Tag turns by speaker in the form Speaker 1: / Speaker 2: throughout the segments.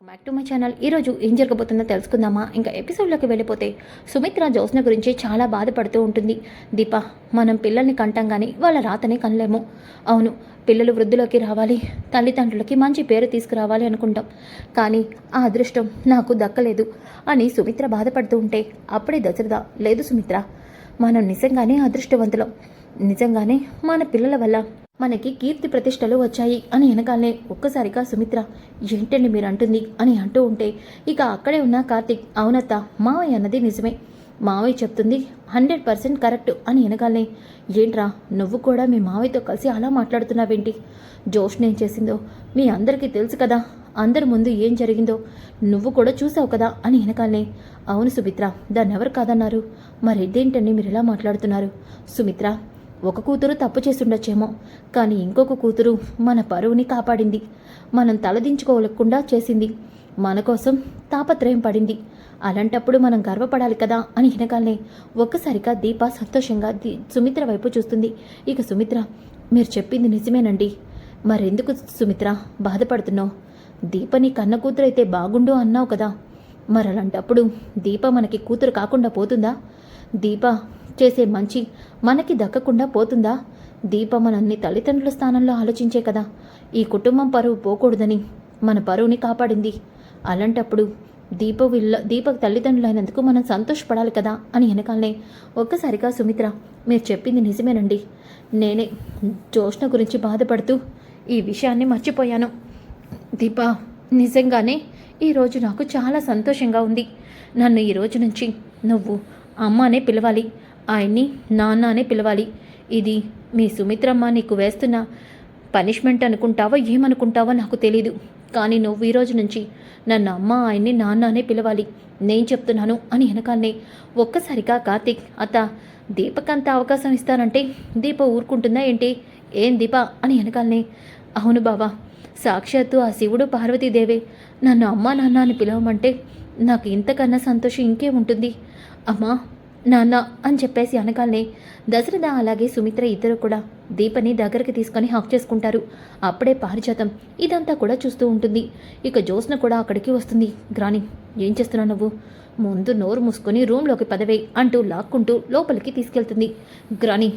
Speaker 1: Back to my channel. ఈరోజు ఏం జరగబోతుందో తెలుసుకుందామా? ఇంకా ఎపిసోడ్లోకి వెళ్ళిపోతే సుమిత్ర జ్యోత్స్న గురించి చాలా బాధపడుతూ ఉంటుంది. దీప, మనం పిల్లల్ని కంటాం కానీ వాళ్ళ రాతని కనలేము. అవును, పిల్లలు వృద్ధిలోకి రావాలి, తల్లిదండ్రులకి మంచి పేరు తీసుకురావాలి అనుకుంటాం, కానీ ఆ అదృష్టం నాకు దక్కలేదు అని సుమిత్ర బాధపడుతూ ఉంటే అప్పుడే దశరథ, లేదు సుమిత్ర, మనం నిజంగానే అదృష్టవంతులం, నిజంగానే మన పిల్లల వల్ల మనకి కీర్తి ప్రతిష్టలు వచ్చాయి అని వెనకాలనే ఒక్కసారిగా సుమిత్ర, ఏంటండి మీరు అంటుంది అని అంటూ ఉంటే ఇక అక్కడే ఉన్న కార్తీక్, అవునత్త, మావయ్య అన్నది నిజమే, మావయ్య చెప్తుంది 100% కరెక్ట్ అని వెనకాలనే, ఏంట్రా నువ్వు కూడా మీ మావయ్యతో కలిసి అలా మాట్లాడుతున్నావేంటి? జోష్న ఏం చేసిందో మీ అందరికీ తెలుసు కదా, అందరి ముందు ఏం జరిగిందో నువ్వు కూడా చూసావు కదా అని వెనకాలనే, అవును సుమిత్ర, దాన్ని ఎవరు కాదన్నారు, మరేంటండి మీరు ఇలా మాట్లాడుతున్నారు? సుమిత్ర, ఒక కూతురు తప్పు చేసుండొచ్చేమో, కానీ ఇంకొక కూతురు మన పరువుని కాపాడింది, మనం తలదించుకోలేకుండా చేసింది, మన కోసం తాపత్రయం పడింది, అలాంటప్పుడు మనం గర్వపడాలి కదా అని వెనకాలనే ఒక్కసారిగా దీప సంతోషంగా సుమిత్ర వైపు చూస్తుంది. ఇక సుమిత్ర, మీరు చెప్పింది నిజమేనండి, మరెందుకు సుమిత్ర బాధపడుతున్నావు? దీప నీ కన్న కూతురు అయితే బాగుండు అన్నావు కదా, మరలాంటప్పుడు దీప మనకి కూతురు కాకుండా పోతుందా? దీప చేసే మంచి మనకి దక్కకుండా పోతుందా? దీప మనల్ని తల్లిదండ్రుల స్థానంలో ఆలోచించే కదా ఈ కుటుంబం పరువు పోకూడదని మన పరువుని కాపాడింది, అలాంటప్పుడు దీప తల్లిదండ్రులైనందుకు మనం సంతోషపడాలి కదా అని వెనకాలనే ఒక్కసారిగా సుమిత్ర, మీరు చెప్పింది నిజమేనండి, నేనే జోష్న గురించి బాధపడుతూ ఈ విషయాన్ని మర్చిపోయాను. దీప, నిజంగానే ఈరోజు నాకు చాలా సంతోషంగా ఉంది. నన్ను ఈరోజు నుంచి నువ్వు అమ్మానే పిలవాలి, ఆయన్ని నాన్న అనే పిలవాలి. ఇది మీ సుమిత్రమ్మ నీకు వేస్తున్న పనిష్మెంట్ అనుకుంటావో ఏమనుకుంటావో నాకు తెలీదు, కానీ నువ్వు ఈరోజు నుంచి నన్ను అమ్మ, ఆయన్ని నాన్న అనే పిలవాలి, నేను చెప్తున్నాను అని వెనకాలనే ఒక్కసారిగా కార్తీక్, అత్త, దీపకంత అవకాశం ఇస్తానంటే దీప ఊరుకుంటుందా ఏంటి? ఏం దీప అని వెనకాలనే, అవును బావా, సాక్షాత్తు ఆ శివుడు పార్వతీదేవే నన్ను అమ్మా నాన్న అని పిలవమంటే నాకు ఇంతకన్నా సంతోషం ఇంకేముంటుంది? అమ్మా, నాన్న అని చెప్పేసి అనగానే దశరథ అలాగే సుమిత్ర ఇద్దరు కూడా దీపని దగ్గరికి తీసుకొని హక్ చేసుకుంటారు. అప్పుడే పారిజాతం ఇదంతా కూడా చూస్తూ ఉంటుంది. ఇక జ్యోత్స్న కూడా అక్కడికి వస్తుంది. గ్రాని, ఏం చేస్తున్నావు నువ్వు? ముందు నోరు మూసుకొని రూమ్లోకి పదవే అంటూ లాక్కుంటూ లోపలికి తీసుకెళ్తుంది. గ్రాని,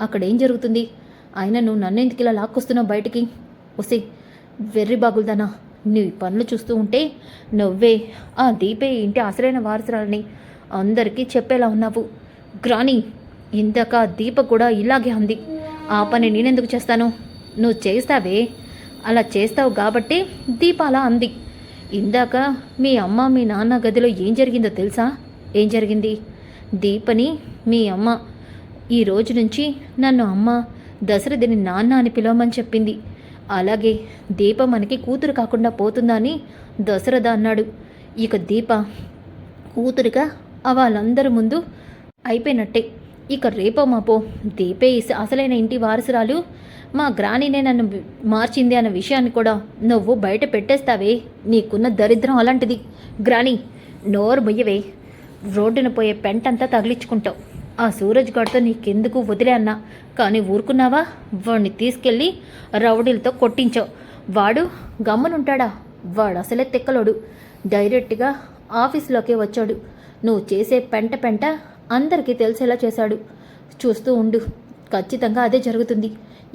Speaker 1: అక్కడేం జరుగుతుంది? ఆయన నువ్వు నన్నెందుకు ఇలా లాక్కొస్తున్నావు బయటికి? వసే వెర్రి బాగుల్దానా, నీ పనులు చూస్తూ ఉంటే నువ్వే ఆ దీపే ఇంటి అసలైన వారసురాలని అందరికీ చెప్పేలా ఉన్నావు. గ్రాని, ఇందాక దీప కూడా ఇలాగే అంది, ఆ పని నేనెందుకు చేస్తాను? నువ్వు చేస్తావే, అలా చేస్తావు కాబట్టి దీప అలా అంది. ఇందాక మీ అమ్మ మీ నాన్న గదిలో ఏం జరిగిందో తెలుసా? ఏం జరిగింది? దీపని మీ అమ్మ ఈ రోజు నుంచి నన్ను అమ్మ, దశరథిని నాన్న అని పిలవమని చెప్పింది. అలాగే దీప మనకి కూతురు కాకుండా పోతుందా అని దశరథ అన్నాడు. ఇక దీప కూతురుగా వాళ్ళందరి ముందు అయిపోయినట్టే. ఇక రేపో మాపో దీపే అసలైన ఇంటి వారసురాలు, మా గ్రానీనే నన్ను మార్చింది అన్న విషయాన్ని కూడా నువ్వు బయట పెట్టేస్తావే, నీకున్న దరిద్రం అలాంటిది. గ్రాని, నోరు మొయ్యవే, రోడ్డున పోయే పెంటంతా తగిలించుకుంటావు. ఆ సూరజ్ గాడితో నీకెందుకు వదిలే అన్నా, కానీ ఊరుకున్నావా? వాడిని తీసుకెళ్ళి రౌడీలతో కొట్టించావు. వాడు గమ్మునుంటాడా? వాడు అసలే తెక్కలోడు, డైరెక్ట్గా ఆఫీసులోకే వచ్చాడు. నువ్వు చేసే పెంట అందరికీ తెలిసేలా చేశాడు. చూస్తూ ఉండు, ఖచ్చితంగా అదే జరుగుతుంది.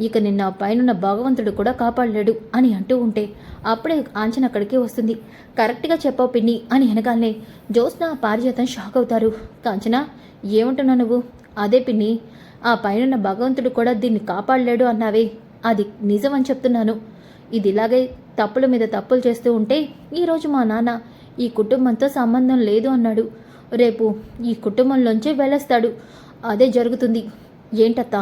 Speaker 1: ఇక నిన్న పైనున్న భగవంతుడు కూడా కాపాడలేడు అని అంటూ ఉంటే అప్పుడే ఆంచన అక్కడికి వస్తుంది. కరెక్ట్గా చెప్పావు పిన్ని అని వెనగాలనే జ్యోత్స్న, పారిజాతం షాక్ అవుతారు. కాంచన, ఏమంటున్నావు నువ్వు? అదే పిన్ని, ఆ పైనున్న భగవంతుడు కూడా దీన్ని కాపాడలేడు అన్నావే, అది నిజం అని చెప్తున్నాను. ఇది ఇలాగే తప్పుల మీద తప్పులు చేస్తూ ఉంటే ఈరోజు మా నాన్న ఈ కుటుంబంతో సంబంధం లేదు అన్నాడు, రేపు ఈ కుటుంబంలోంచే వెళ్ళేస్తాడు. అదే జరుగుతుంది. ఏంటత్తా,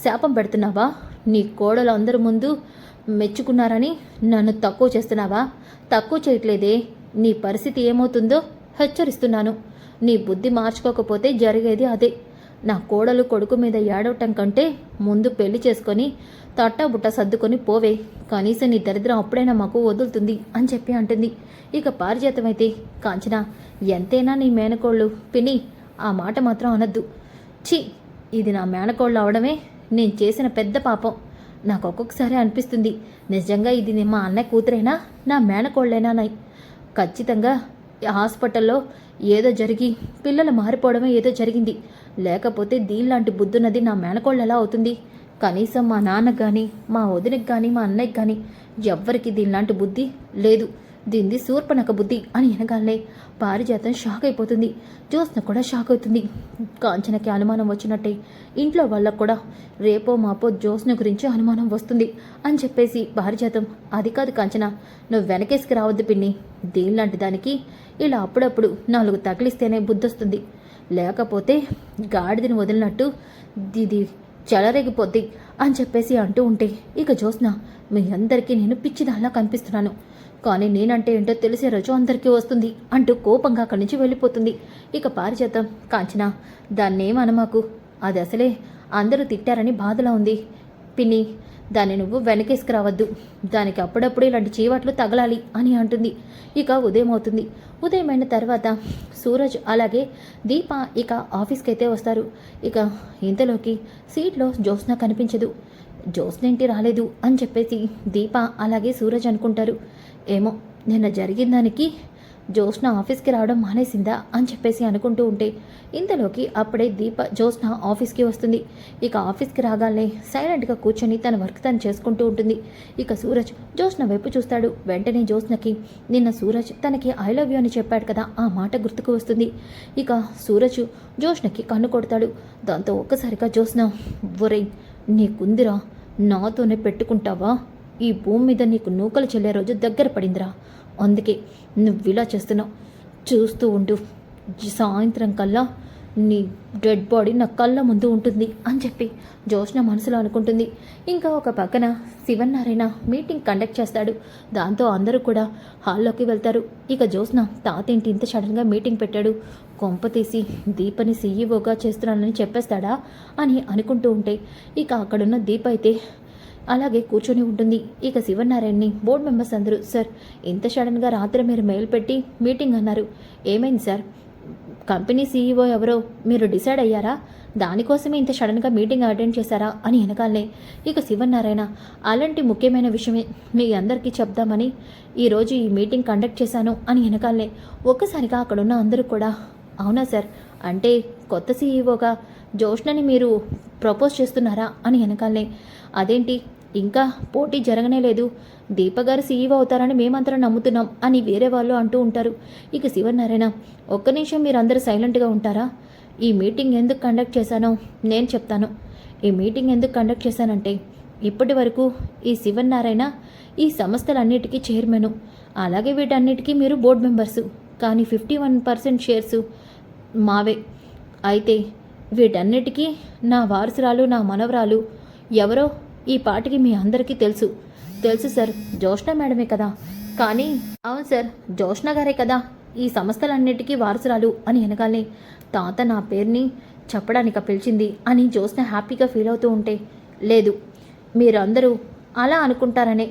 Speaker 1: శాపం పెడుతున్నావా? నీ కోడలు అందరి ముందు మెచ్చుకున్నారని నన్ను తక్కువ చేస్తున్నావా? తక్కువ చేయట్లేదే, నీ పరిస్థితి ఏమవుతుందో హెచ్చరిస్తున్నాను. నీ బుద్ధి మార్చుకోకపోతే జరిగేది అదే. నా కోడలు కొడుకు మీద ఏడవటం కంటే ముందు పెళ్లి చేసుకొని తట్టాబుట్ట సర్దుకొని పోవే, కనీసం నీ దరిద్రం అప్పుడైనా మాకు వదులుతుంది అని చెప్పి అంటుంది. ఇక పారిజాతం అయితే, కాంచన, ఎంతైనా నీ మేనకోళ్ళు పిన్ని, ఆ మాట మాత్రం అనద్దు. ఛీ, ఇది నా మేనకోళ్ళు అవడమే నేను చేసిన పెద్ద పాపం. నాకు ఒక్కొక్కసారి అనిపిస్తుంది, నిజంగా ఇది మా అన్నయ్య కూతురైనా నా మేనకోళ్ళైనా ఖచ్చితంగా హాస్పిటల్లో ఏదో జరిగి పిల్లలు మారిపోవడమే ఏదో జరిగింది. లేకపోతే దీనిలాంటి బుద్ధున్నది నా మేనకోళ్ళు ఎలా అవుతుంది? కనీసం మా నాన్నకు కానీ, మా వదినకి కానీ, మా అన్నయ్యకి కానీ ఎవ్వరికి దీనిలాంటి బుద్ధి లేదు. దీనిది శూర్పణఖ బుద్ధి అని వినగానే పారిజాతం షాక్ అయిపోతుంది. జ్యోత్స్న కూడా షాక్ అవుతుంది. కాంచనకి అనుమానం వచ్చినట్టే ఇంట్లో వాళ్ళకు కూడా రేపో మాపో జ్యోత్స్న గురించి అనుమానం వస్తుంది అని చెప్పేసి పారిజాతం, అది కాదు కాంచన, నువ్వు వెనకేసుకు రావద్దు పిన్ని. దీనిలాంటి దానికి ఇలా అప్పుడప్పుడు 4 తగిలిస్తేనే బుద్ధొస్తుంది. లేకపోతే గాడిదని వదిలినట్టు ఇది చెలరేగిపోద్ది అని చెప్పేసి అంటూ ఉంటే, ఇక జ్యోత్స్న, మీ అందరికీ నేను పిచ్చిదాల్లా కనిపిస్తున్నాను, కానీ నేనంటే ఏంటో తెలిసే రోజు అందరికీ వస్తుంది అంటూ కోపంగా అక్కడి నుంచి వెళ్ళిపోతుంది. ఇక పారిజాతం, కాంచన, దాన్నేమనమాకు, అది అసలే అందరూ తిట్టారని బాధలా ఉంది పిన్ని. దాన్ని నువ్వు వెనకేసుకురావద్దు, దానికి అప్పుడప్పుడు ఇలాంటి చీవాట్లు తగలాలి అని అంటుంది. ఇక ఉదయం అవుతుంది. ఉదయమైన తర్వాత సూరజ్ అలాగే దీప ఇక ఆఫీస్కి అయితే వస్తారు. ఇక ఇంతలోకి సీట్లో జ్యోత్స్న కనిపించదు. జ్యోత్స్న ఇంటి రాలేదు అని చెప్పేసి దీప అలాగే సూరజ్ అనుకుంటారు. ఏమో నిన్న జరిగిన దానికి జ్యోత్స్న ఆఫీస్కి రావడం మానేసిందా అని చెప్పేసి అనుకుంటూ ఉంటే, ఇంతలోకి అప్పుడే జ్యోత్స్న ఆఫీస్కి వస్తుంది. ఇక ఆఫీస్కి రాగానే సైలెంట్గా కూర్చొని తన వర్క్ తను చేసుకుంటూ ఉంటుంది. ఇక సూరజ్ జ్యోత్స్న వైపు చూస్తాడు. వెంటనే జ్యోత్స్నకి నిన్న సూరజ్ తనకి ఐ లవ్ యూ అని చెప్పాడు కదా, ఆ మాట గుర్తుకు వస్తుంది. ఇక సూరజ్ జ్యోత్స్నకి కన్ను కొడతాడు. దాంతో ఒక్కసారిగా జ్యోత్స్న, ఒరేయ్ నీకుందిరా, నాతోనే పెట్టుకుంటావా? ఈ భూమి మీద నీకు నూకలు చెల్లే రోజు దగ్గర పడిందిరా, అందుకే నువ్విలా చేస్తున్నావు. చూస్తూ ఉండు, సాయంత్రం కల్లా నీ డెడ్ బాడీ నా కళ్ళ ముందు ఉంటుంది అని చెప్పి జ్యోత్స్న మనసులో అనుకుంటుంది. ఇంకా ఒక పక్కన శివనారాయణ మీటింగ్ కండక్ట్ చేస్తాడు. దాంతో అందరూ కూడా హాల్లోకి వెళ్తారు. ఇక జ్యోత్స్న, తాతేంటి ఇంత సడన్గా మీటింగ్ పెట్టాడు, కొంప తీసి దీపని సీఈఓగా చేస్తున్నానని చెప్పేస్తాడా అని అనుకుంటూ ఉంటే, ఇక అక్కడున్న దీప అయితే అలాగే కూర్చొని ఉంటుంది. ఇక శివనారాయణని బోర్డు మెంబర్స్ అందరూ, సార్ ఇంత సడన్గా రాత్రి మీరు మెయిల్ పెట్టి మీటింగ్ అన్నారు, ఏమైంది సార్? కంపెనీ సీఈఓ ఎవరో మీరు డిసైడ్ అయ్యారా? దానికోసమే ఇంత సడన్గా మీటింగ్ అటెండ్ చేశారా అని వెనకాలనే ఇక శివనారాయణ, అలాంటి ముఖ్యమైన విషయమే మీ అందరికీ చెప్దామని ఈరోజు ఈ మీటింగ్ కండక్ట్ చేశాను అని వెనకాలనే ఒక్కసారిగా అక్కడున్న అందరూ కూడా, అవునా సార్, అంటే కొత్త సీఈఓగా జ్యోత్స్నని మీరు ప్రపోజ్ చేస్తున్నారా అని వెనకాలనే, అదేంటి ఇంకా పోటీ జరగనే లేదు, దీపగారు సీఈఓ అవుతారని మేమందరం నమ్ముతున్నాం అని వేరే వాళ్ళు అంటూ ఉంటారు. ఇక శివనారాయణ, ఒక్క నిమిషం మీరందరూ సైలెంట్గా ఉంటారా? ఈ మీటింగ్ ఎందుకు కండక్ట్ చేశానో నేను చెప్తాను. ఈ మీటింగ్ ఎందుకు కండక్ట్ చేశానంటే, ఇప్పటి వరకు ఈ శివనారాయణ ఈ సంస్థలన్నిటికీ చైర్మను, అలాగే వీటన్నిటికీ మీరు బోర్డు మెంబర్సు, కానీ 51% షేర్సు మావే. అయితే వీటన్నిటికీ నా వారసురాలు, నా మనవరాలు ఎవరో ఈ పాటికి మీ అందరికీ తెలుసు సార్, జ్యోత్స్న మేడమే కదా. కానీ అవును సార్, జ్యోత్స్న గారే కదా ఈ సంస్థలన్నిటికీ వారసురాలు అని వెనకాలే తాత నా పేరుని చెప్పడానికి పిలిచింది అని జ్యోత్స్న హ్యాపీగా ఫీల్ అవుతూ ఉంటే, లేదు మీరందరూ అలా అనుకుంటారనే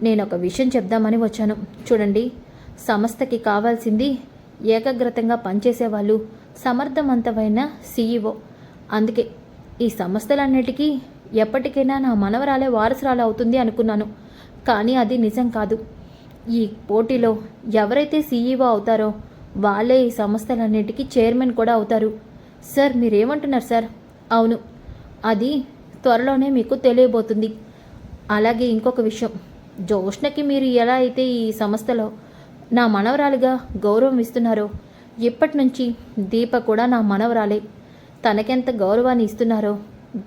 Speaker 1: నేను ఒక విషయం చెప్దామని వచ్చాను. చూడండి, సంస్థకి కావాల్సింది ఏకాగ్రతంగా పనిచేసేవాళ్ళు, సమర్థవంతమైన సీఈఓ. అందుకే ఈ సంస్థలన్నిటికీ ఎప్పటికైనా నా మనవరాలే వారసురాలు అవుతుంది అనుకున్నాను, కానీ అది నిజం కాదు. ఈ పోటీలో ఎవరైతే సీఈఓ అవుతారో వాళ్ళే ఈ సంస్థలన్నిటికీ చైర్మన్ కూడా అవుతారు. సార్ మీరేమంటున్నారు సార్? అవును, అది త్వరలోనే మీకు తెలియబోతుంది. అలాగే ఇంకొక విషయం, జ్యోత్స్నకి మీరు ఎలా అయితే ఈ సంస్థలో నా మనవరాలుగా గౌరవం ఇస్తున్నారో, ఇప్పటి నుంచి దీప కూడా నా మనవరాలే. తనకెంత గౌరవాన్ని ఇస్తున్నారో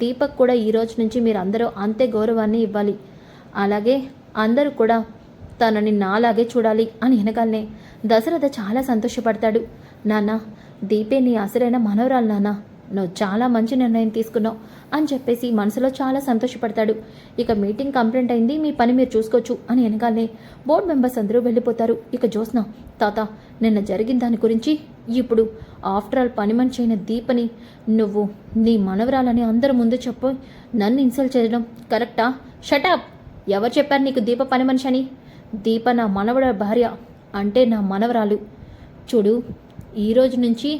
Speaker 1: దీపక్ కూడా ఈ రోజు నుంచి మీరు అందరూ అంతే గౌరవాన్ని ఇవ్వాలి. అలాగే అందరూ కూడా తనని నాలాగే చూడాలి అని వెనకాలనే దశరథ చాలా సంతోషపడతాడు. నాన్న, దీపే నీ అసలైన మనవరాలు నాన్న, నువ్వు చాలా మంచి నిర్ణయం తీసుకున్నావు అని చెప్పేసి మనసులో చాలా సంతోషపడతాడు. ఇక మీటింగ్ కంప్లీట్ అయింది, మీ పని మీరు చూసుకోవచ్చు అని వెనకాలనే బోర్డు మెంబర్స్ అందరూ వెళ్ళిపోతారు. ఇక జ్యోత్స్న, తాత నిన్న జరిగిన దాని గురించి ఇప్పుడు ఆఫ్టర్ ఆల్ పని మనిషి అయిన దీపని నువ్వు నీ మనవరాలని అందరి ముందు చెప్పు నన్ను ఇన్సల్ట్ చేయడం కరెక్టా? షటప్! ఎవరు చెప్పారు నీకు దీప పని మనిషి అని? దీప నా మనవడ భార్య, అంటే నా మనవరాలు. చూడు, ఈరోజు నుంచి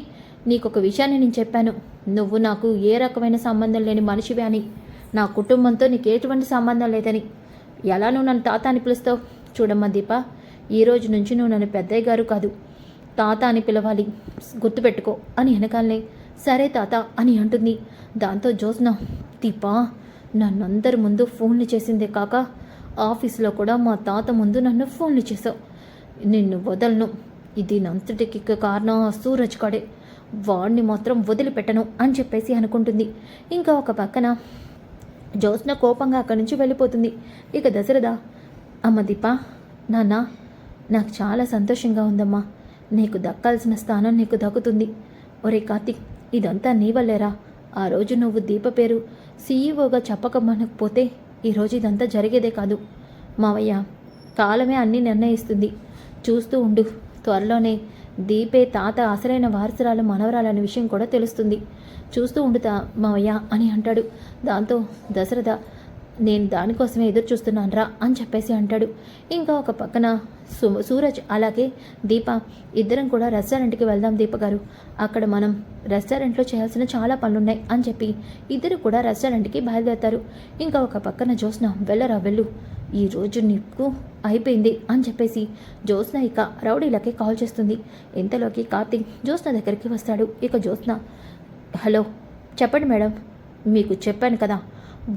Speaker 1: నీకొక విషయాన్ని నేను చెప్పాను, నువ్వు నాకు ఏ రకమైన సంబంధం లేని మనిషివి అని, నా కుటుంబంతో నీకు ఎటువంటి సంబంధం లేదని. ఎలా నువ్వు నన్ను తాత అని పిలుస్తావు? చూడమ్మా దీప, ఈ రోజు నుంచి నువ్వు నన్ను పెద్దయ్య గారు కాదు, తాత అని పిలవాలి, గుర్తుపెట్టుకో అని వెనకాలనే సరే తాత అని అంటుంది. దాంతో జ్యోత్స్న, దీపా నన్నందరి ముందు ఫోన్లు చేసిందే కాక ఆఫీసులో కూడా మా తాత ముందు నన్ను ఫోన్లు చేసావు. నిన్ను వదలను. ఇది నంతటికి కారణం ఆ సూరజ్ కాడే. వాడిని మాత్రం వదిలిపెట్టను అని చెప్పేసి అనుకుంటుంది. ఇంకా ఒక పక్కన జ్యోత్స్న కోపంగా అక్కడి నుంచి వెళ్ళిపోతుంది. ఇక దశరథ, అమ్మ దీప, నాన్న, నాకు చాలా సంతోషంగా ఉందమ్మా. నీకు దక్కాల్సిన స్థానం నీకు దక్కుతుంది. ఒరే కార్తీక్, ఇదంతా నీ వల్లేరా. ఆ రోజు నువ్వు దీప పేరు సీఈఓగా చెప్పకమనకపోతే ఈరోజు ఇదంతా జరిగేదే కాదు. మావయ్య, కాలమే అన్నీ నిర్ణయిస్తుంది. చూస్తూ ఉండు, త్వరలోనే దీపే తాత అసలైన వారసురాలు మనవరాలనే విషయం కూడా తెలుస్తుంది. చూస్తూ ఉండుతా మావయ్య అని అంటాడు. దాంతో దశరథ, నేను దానికోసమే ఎదురు చూస్తున్నానురా అని చెప్పేసి అంటాడు. ఇంకా ఒక పక్కన సూరజ్ అలాగే దీప ఇద్దరం కూడా రెస్టారెంట్కి వెళ్దాం దీప గారు, అక్కడ మనం రెస్టారెంట్లో చేయాల్సిన చాలా పనులున్నాయి అని చెప్పి ఇద్దరు కూడా రెస్టారెంట్కి బయలుదేరుతారు. ఇంకా ఒక పక్కన జ్యోత్స్న, వెళ్ళరా వెళ్ళు, ఈరోజు నీకు అయిపోయింది అని చెప్పేసి జ్యోత్స్న ఇక రౌడీలకి కాల్ చేస్తుంది. ఇంతలోకి కార్తీక్ జ్యోత్స్న దగ్గరికి వస్తాడు. ఇక జ్యోత్స్న, హలో చెప్పండి మేడం, మీకు చెప్పాను కదా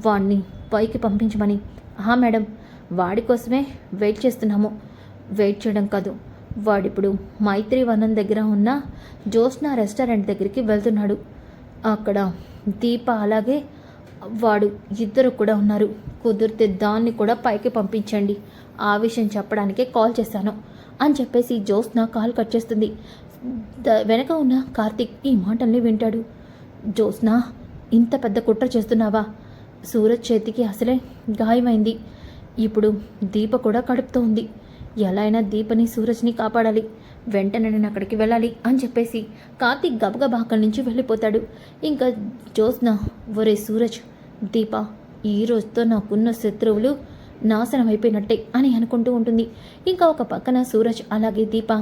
Speaker 1: వాణ్ణి పైకి పంపించమని. మేడం, వాడి కోసమే వెయిట్ చేస్తున్నాము. వెయిట్ చేయడం కాదు, వాడిప్పుడు మైత్రి వనం దగ్గర ఉన్న జ్యోత్స్న రెస్టారెంట్ దగ్గరికి వెళ్తున్నాడు. అక్కడ దీప అలాగే వాడు ఇద్దరు కూడా ఉన్నారు. కుదిరితే దాన్ని కూడా పైకి పంపించండి, ఆ విషయం చెప్పడానికే కాల్ చేశాను అని చెప్పేసి జ్యోత్స్న కాల్ కట్ చేస్తుంది. వెనక ఉన్న కార్తీక్ ఈ మాటల్ని వింటాడు. జ్యోత్స్న, ఇంత పెద్ద కుట్ర చేస్తున్నావా? సూరజ్ చేతికి అసలే గాయమైంది. ఇప్పుడు దీప కూడా కడుపుతో ఉంది. ఎలా అయినా దీపని సూరజ్ని కాపాడాలి. వెంటనే నేను అక్కడికి వెళ్ళాలి అని చెప్పేసి కార్తీక్ గబగబా అక్కడి నుంచి వెళ్ళిపోతాడు. ఇంకా జ్యోత్స్న, ఒరే సూరజ్, దీప ఈ రోజుతో నాకున్న శత్రువులు నాశనం అయిపోయినట్టే అని అనుకుంటూ ఉంటుంది. ఇంకా ఒక పక్కన సూరజ్ అలాగే దీప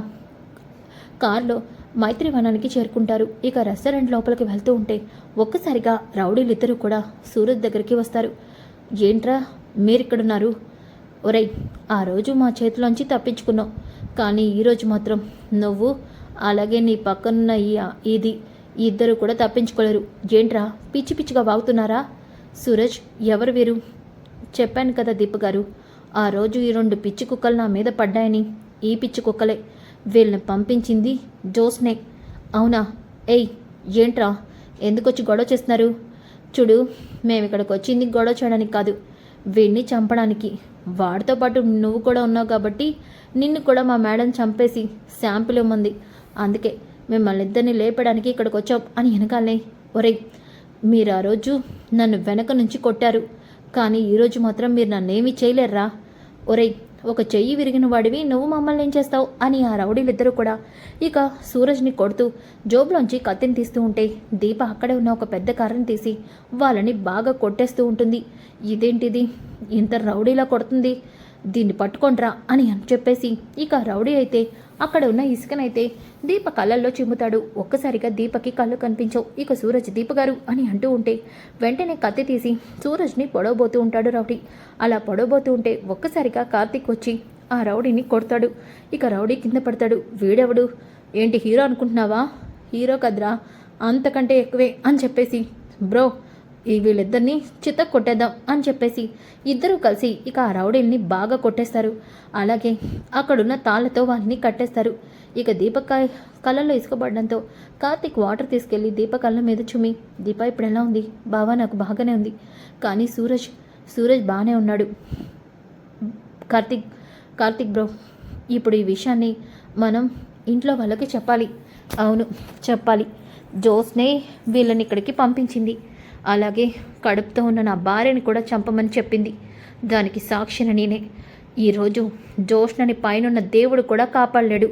Speaker 1: కారులో మైత్రి వనానికి చేరుకుంటారు. ఇక రెస్టారెంట్ లోపలికి వెళ్తూ ఉంటే ఒక్కసారిగా రౌడీలిద్దరూ కూడా సూరజ్ దగ్గరికి వస్తారు. ఏంట్రా మీరిక్కడున్నారు? ఒరేయ్, ఆ రోజు మా చేతిలోంచి తప్పించుకున్నావు, కానీ ఈరోజు మాత్రం నువ్వు అలాగే నీ పక్కనున్న ఇది ఇద్దరు కూడా తప్పించుకోలేరు. ఏంట్రా పిచ్చి పిచ్చిగా వాగుతున్నారా? సూరజ్, ఎవరు వీరు? చెప్పాను కదా దీప గారు, ఆ రోజు ఈ 2 పిచ్చి కుక్కలు నా మీద పడ్డాయని. ఈ పిచ్చి కుక్కలే, వీళ్ళని పంపించింది జ్యోత్స్నే. అవునా? ఏయ్, ఏంట్రా ఎందుకొచ్చి గొడవ చేస్తున్నారు? చూడు, మేము ఇక్కడికి వచ్చింది గొడవ చేయడానికి కాదు, వీడిని చంపడానికి. వాడితో పాటు నువ్వు కూడా ఉన్నావు కాబట్టి నిన్ను కూడా మా మేడం చంపేసి శాంపుల్ ఇవ్వమంది. అందుకే మిమ్మల్ని ఇద్దరిని లేపడానికి ఇక్కడికి వచ్చాం అని వెనకాలనే. ఒరేయ్, మీరు ఆ రోజు నన్ను వెనక నుంచి కొట్టారు, కానీ ఈరోజు మాత్రం మీరు నన్నేమీ చేయలేర్రా. ఒరేయ్, ఒక చెయ్యి విరిగిన వాడివి నువ్వు మమ్మల్ని ఏం చేస్తావు అని ఆ రౌడీలిద్దరూ కూడా ఇక సూరజ్ని కొడుతూ జోబులోంచి కత్తిని తీస్తూ ఉంటే దీప అక్కడే ఉన్న ఒక పెద్ద కర్రని తీసి వాళ్ళని బాగా కొట్టేస్తూ ఉంటుంది. ఇదేంటిది ఇంత రౌడీలా కొడుతుంది, దీన్ని పట్టుకొండ్రా అని చెప్పేసి ఇక రౌడీ అయితే అక్కడ ఉన్న ఇసుకనైతే దీప కళ్ళల్లో చిమ్ముతాడు. ఒక్కసారిగా దీపకి కళ్ళు కనిపించవు. ఇక సూరజ్, దీప గారు అని అంటూ ఉంటే వెంటనే కత్తి తీసి సూరజ్ని పొడవబోతూ ఉంటాడు రౌడీ. అలా పొడవబోతూ ఉంటే ఒక్కసారిగా కార్తీక్ వచ్చి ఆ రౌడీని కొడతాడు. ఇక రౌడీ కింద పడతాడు. వీడెవడు? ఏంటి హీరో అనుకుంటున్నావా? హీరో కదరా, అంతకంటే ఎక్కువే అని చెప్పేసి, బ్రో వీళ్ళిద్దరిని చిత్త కొట్టేద్దాం అని చెప్పేసి ఇద్దరూ కలిసి ఇక ఆ రౌడీల్ని బాగా కొట్టేస్తారు. అలాగే అక్కడున్న తాళ్లతో వాళ్ళని కట్టేస్తారు. ఇక దీప కళ్ళల్లో ఇసుకబడడంతో కార్తీక్ వాటర్ తీసుకెళ్ళి దీప కళ్ళ మీద చుమ్మి, దీప ఇప్పుడు ఎలా ఉంది? బావా, నాకు బాగానే ఉంది, కానీ సూరజ్ బాగానే ఉన్నాడు. కార్తీక్ బ్రో, ఇప్పుడు ఈ విషయాన్ని మనం ఇంట్లో వాళ్ళకి చెప్పాలి. అవును, చెప్పాలి. జ్యోత్స్నే వీళ్ళని ఇక్కడికి పంపించింది, అలాగే కడుపుతో ఉన్న నా భార్యని కూడా చంపమని చెప్పింది. దానికి సాక్షిని నేనే. ఈరోజు జ్యోత్స్నని పైనున్న దేవుడు కూడా కాపాడలేడు.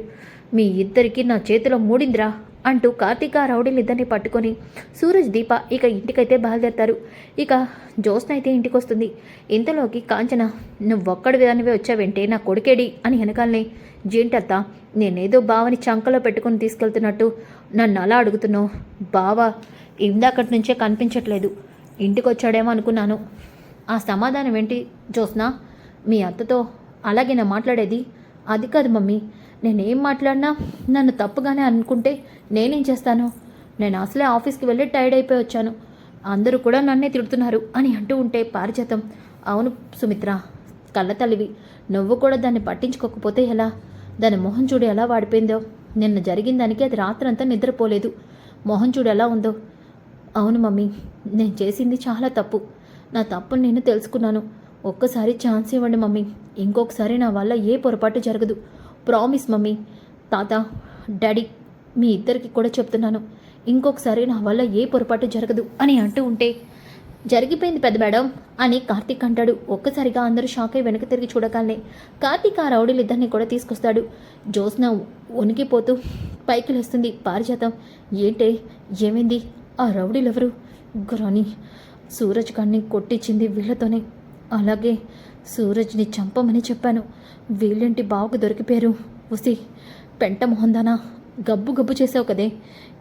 Speaker 1: మీ ఇద్దరికి నా చేతిలో మూడిందిరా అంటూ కార్తీక రౌడీలిద్దరిని పట్టుకొని సూరజ్, దీప ఇక ఇంటికైతే బయలుదేరుతారు. ఇక జ్యోత్స్న అయితే ఇంటికి వస్తుంది. ఇంతలోకి కాంచన, నువ్వొక్కడి విధానవే వచ్చావంటే నా కొడుకేడి అని వెనకాలనే, జేంటత్తా నేనేదో బావని చంకలో పెట్టుకుని తీసుకెళ్తున్నట్టు నన్ను అలా అడుగుతున్నావు? బావ ఇందాకటి నుంచే కనిపించట్లేదు, ఇంటికి వచ్చాడేమో అనుకున్నాను. ఆ సమాధానం ఏంటి జ్యోత్స్న? మీ అత్తతో అలాగే నా మాట్లాడేది? అది కాదు మమ్మీ, నేనేం మాట్లాడినా నన్ను తప్పుగానే అనుకుంటే నేనేం చేస్తాను? నేను అసలే ఆఫీస్కి వెళ్ళి టైర్డ్ అయిపోయి వచ్చాను, అందరూ కూడా నన్నే తిడుతున్నారు అని అంటూ ఉంటే పారిజాతం, అవును సుమిత్ర, కళ్ళ తల్లివి, నువ్వు కూడా దాన్ని పట్టించుకోకపోతే ఎలా? దాని మొహం చూడు ఎలా వాడిపోయిందో. నిన్న జరిగిన దానికి అది రాత్రంతా నిద్రపోలేదు. మొహం చూడు ఎలా ఉందో. అవును మమ్మీ, నేను చేసింది చాలా తప్పు. నా తప్పుని నేను తెలుసుకున్నాను. ఒక్కసారి ఛాన్స్ ఇవ్వండి మమ్మీ, ఇంకొకసారి నా వల్ల ఏ పొరపాటు జరగదు. Promise mummy. తాత, డాడీ, మీ ఇద్దరికి కూడా చెప్తున్నాను, ఇంకొకసారి నా వల్ల ఏ పొరపాటు జరగదు అని అంటూ ఉంటే, జరిగిపోయింది పెద్ద మేడం అని కార్తీక్ అంటాడు. ఒక్కసారిగా అందరూ షాక్ అయి వెనక్కి తిరిగి చూడగానే కార్తీక్ ఆ రౌడీలిద్దరిని కూడా తీసుకొస్తాడు. జ్యోత్స్న వణికిపోతూ పైకి లేస్తుంది. పారిజాతం, ఏంటే, ఏమైంది? ఆ రౌడీలెవరు? గ్రాని, సూరజ్ గారిని కొట్టించింది వీళ్ళతోనే. అలాగే సూరజ్ని చంపమని చెప్పాను, వీళ్ళేంటి బావకు దొరికిపోయారు? ఉసి పెంట మొహందానా, గబ్బు గబ్బు చేసావు కదే.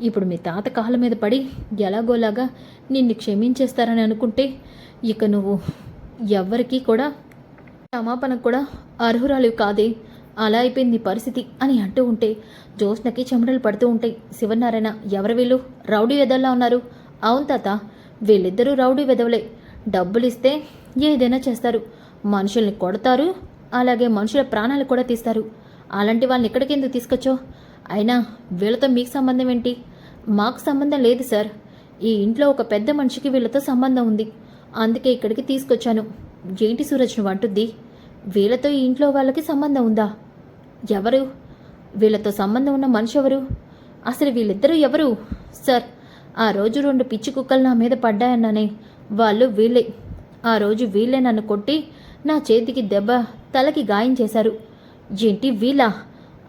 Speaker 1: ఇప్పుడు మీ తాత కాళ్ళ మీద పడి ఎలాగోలాగా నిన్ను క్షమించేస్తారని అనుకుంటే ఇక నువ్వు ఎవ్వరికీ కూడా క్షమాపణకు కూడా అర్హురాలివి కాదే. అలా అయిపోయింది పరిస్థితి అని అంటూ ఉంటే జ్యోత్స్నకి చెమటలు పడుతూ ఉంటాయి. శివనారాయణ, ఎవరు వీళ్ళు? రౌడీ వెదవలా ఉన్నారు. అవును తాత, వీళ్ళిద్దరూ రౌడీ వెదవలే. డబ్బులు ఇస్తే ఏదైనా చేస్తారు, మనుషుల్ని కొడతారు, అలాగే మనుషుల ప్రాణాలు కూడా తీస్తారు. అలాంటి వాళ్ళని ఇక్కడికి ఎందుకు తీసుకొచ్చో? అయినా వీళ్ళతో మీకు సంబంధం ఏంటి? మాకు సంబంధం లేదు సార్. ఈ ఇంట్లో ఒక పెద్ద మనిషికి వీళ్ళతో సంబంధం ఉంది, అందుకే ఇక్కడికి తీసుకొచ్చాను. ఏంటి సూరజ్ నువ్వు అంటుంది? వీళ్ళతో ఈ ఇంట్లో వాళ్ళకి సంబంధం ఉందా? ఎవరు? వీళ్ళతో సంబంధం ఉన్న మనిషి ఎవరు? అసలు వీళ్ళిద్దరూ ఎవరు? సార్, ఆ రోజు 2 పిచ్చి కుక్కలు నా మీద పడ్డాయన్నానే, వాళ్ళు వీళ్ళే. ఆ రోజు వీళ్ళే నన్ను కొట్టి నా చేతికి దెబ్బ, తలకి గాయం చేశారు. ఏంటి వీళ్ళ?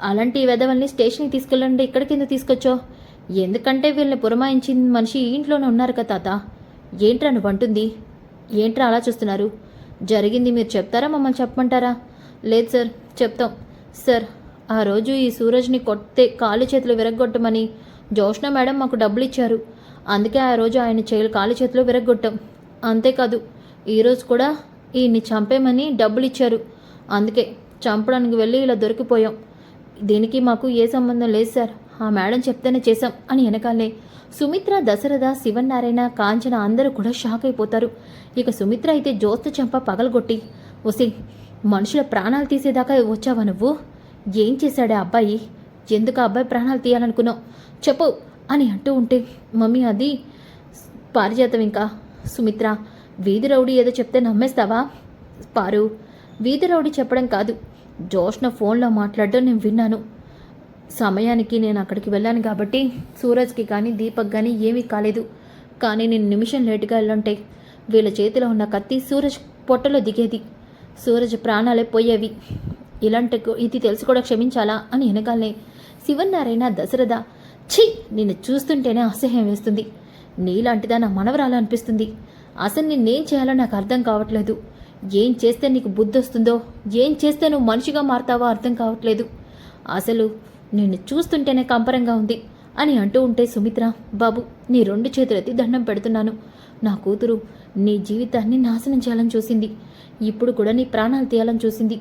Speaker 1: అలాంటి వెధవల్ని స్టేషన్కి తీసుకెళ్ళండి, ఇక్కడికి ఎందుకు తీసుకొచ్చో? ఎందుకంటే వీళ్ళని పురమాయించిన మనిషి ఈ ఇంట్లోనే ఉన్నారు కదా తాత. ఏంట్రా నువ్వు అంటుంది? ఏంట్రా అలా చూస్తున్నారు? జరిగింది మీరు చెప్తారా, మమ్మల్ని చెప్పమంటారా? లేదు సార్, చెప్తాం. సార్, ఆ రోజు ఈ సూరజ్ని కొట్టే కాళ్ళు చేతులు విరగ్గొట్టమని జ్యోత్స్న మేడం మాకు డబ్బులు ఇచ్చారు, అందుకే ఆ రోజు ఆయన కాళ్ళు చేతులు విరగ్గొట్టాం. అంతేకాదు, ఈరోజు కూడా ఈయన్ని చంపేమని డబ్బులు ఇచ్చారు, అందుకే చంపడానికి వెళ్ళి ఇలా దొరికిపోయాం. దీనికి మాకు ఏ సంబంధం లేదు సార్, ఆ మేడం చెప్తేనే చేశాం అని వెనకాలే సుమిత్ర, దశరథ, శివనారాయణ, కాంచన అందరూ కూడా షాక్ అయిపోతారు. ఇక సుమిత్ర అయితే జ్యోత్స్న చెంప పగలగొట్టి, ఒసి, మనుషుల ప్రాణాలు తీసేదాకా వచ్చావా నువ్వు? ఏం చేశాడే అబ్బాయి? ఎందుకు ఆ అబ్బాయి ప్రాణాలు తీయాలనుకున్నావు చెప్పు అని అంటూ ఉంటే, మమ్మీ అది పారిజాతం, ఇంకా సుమిత్ర, వీధి రౌడీ ఏదో చెప్తే నమ్మేస్తావా? పారు, వీధి రౌడీ చెప్పడం కాదు, జ్యోత్స్న ఫోన్లో మాట్లాడడం నేను విన్నాను. సమయానికి నేను అక్కడికి వెళ్ళాను కాబట్టి సూరజ్కి కానీ దీపక్ కానీ ఏమీ కాలేదు. కానీ నేను నిమిషం లేటుగా వెళ్ళుంటే వీళ్ళ చేతిలో ఉన్న కత్తి సూరజ్ పొట్టలో దిగేది, సూరజ్ ప్రాణాలే పోయేవి. ఇలాంటి ఇది తెలిసి కూడా క్షమించాలా అని వెనకాలనే శివనారాయణ, దశరథ, ఛీ, నిన్ను చూస్తుంటేనే అసహ్యం వేస్తుంది. నీలాంటిదా నా మనవరాలు అనిపిస్తుంది. అసలు నిన్నేం చేయాలో నాకు అర్థం కావట్లేదు. ఏం చేస్తే నీకు బుద్ధి వస్తుందో, ఏం చేస్తే నువ్వు మనిషిగా మారుతావో అర్థం కావట్లేదు. అసలు నిన్ను చూస్తుంటేనే కంపరంగా ఉంది అని అంటూ ఉంటే సుమిత్ర, బాబు, నీ 2 చేతులెత్తి దండం పెడుతున్నాను. నా కూతురు నీ జీవితాన్ని నాశనం చేయాలని చూసింది, ఇప్పుడు కూడా నీ ప్రాణాలు తీయాలని చూసింది.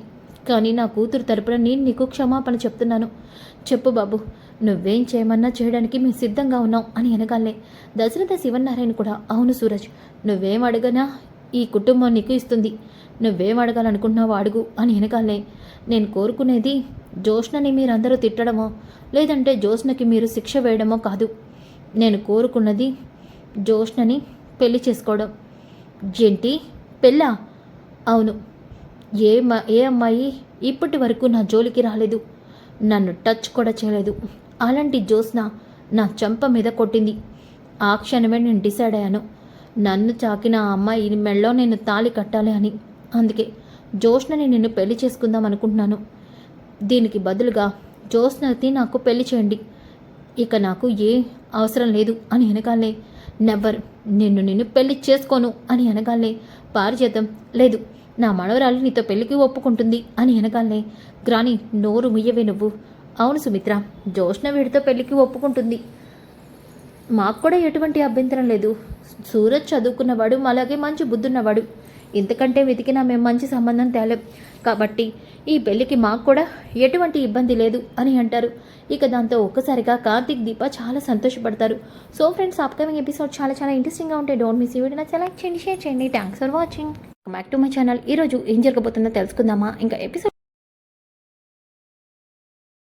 Speaker 1: కానీ నా కూతురు తరపున నేను నీకు క్షమాపణ చెప్తున్నాను. చెప్పు బాబు, నువ్వేం చేయమన్నా చేయడానికి మేము సిద్ధంగా ఉన్నాం అని వెనకాలనే దశరథ, శివనారాయణ కూడా, అవును సూరజ్, నువ్వేం అడగనా ఈ కుటుంబం నీకు ఇస్తుంది. నువ్వేం అడగాలనుకుంటున్నావో అడుగు అని వెనకాలనే నేను కోరుకునేది జ్యోత్స్నని మీరందరూ తిట్టడమో లేదంటే జ్యోత్స్నకి మీరు శిక్ష వేయడమో కాదు. నేను కోరుకున్నది జ్యోత్స్నని పెళ్లి చేసుకోవడం. ఏంటి, పెళ్ళా? అవును. ఏ అమ్మాయి ఇప్పటి వరకు నా జోలికి రాలేదు, నన్ను టచ్ కూడా చేయలేదు. అలాంటి జ్యోత్స్న నా చెంప మీద కొట్టింది. ఆ క్షణమే నేను డిసైడ్ అయ్యాను, నన్ను చాకిన ఆ అమ్మాయి మెళ్ళో నేను తాళి కట్టాలి అని. అందుకే జ్యోత్స్నని నిన్ను పెళ్లి చేసుకుందాం అనుకుంటున్నాను. దీనికి బదులుగా జ్యోత్స్నని నాకు పెళ్లి చేయండి, ఇక నాకు ఏ అవసరం లేదు అని వెనకాలనే నెవర్, నిన్ను పెళ్లి చేసుకోను అని వెనకాలనే పారిజాతం, లేదు, నా మనవరాలు నీతో పెళ్లికి ఒప్పుకుంటుంది అని వెనకాలనే గ్రాని, నోరు ముయ్యవే నువ్వు. అవును సుమిత్ర, జ్యోత్స్న వీడితో పెళ్లికి ఒప్పుకుంటుంది, మాకు కూడా ఎటువంటి అభ్యంతరం లేదు. సూరజ్ చదువుకున్నవాడు, అలాగే మంచి బుద్ధున్నవాడు. ఇంతకంటే వెతికినా మేము మంచి సంబంధం తేలేం. కాబట్టి ఈ పెళ్ళికి మాకు కూడా ఎటువంటి ఇబ్బంది లేదు అని అంటారు. ఇక దాంతో ఒక్కసారిగా కార్తీక్, దీప చాలా సంతోషపడతారు. సో ఫ్రెండ్స్, అప్కమింగ్ ఎపిసోడ్ చాలా చాలా ఇంట్రెస్టింగ్గా ఉంటాయి. డోంట్ మిస్ ఈ వీడియో. నచ్చితే లైక్ చేయండి, షేర్ చేయండి. Thanks for watching. Back to my channel. ఈరోజు ఏం జరగబోతుందో తెలుసుకుందామా? ఇంకా ఎపిసోడ్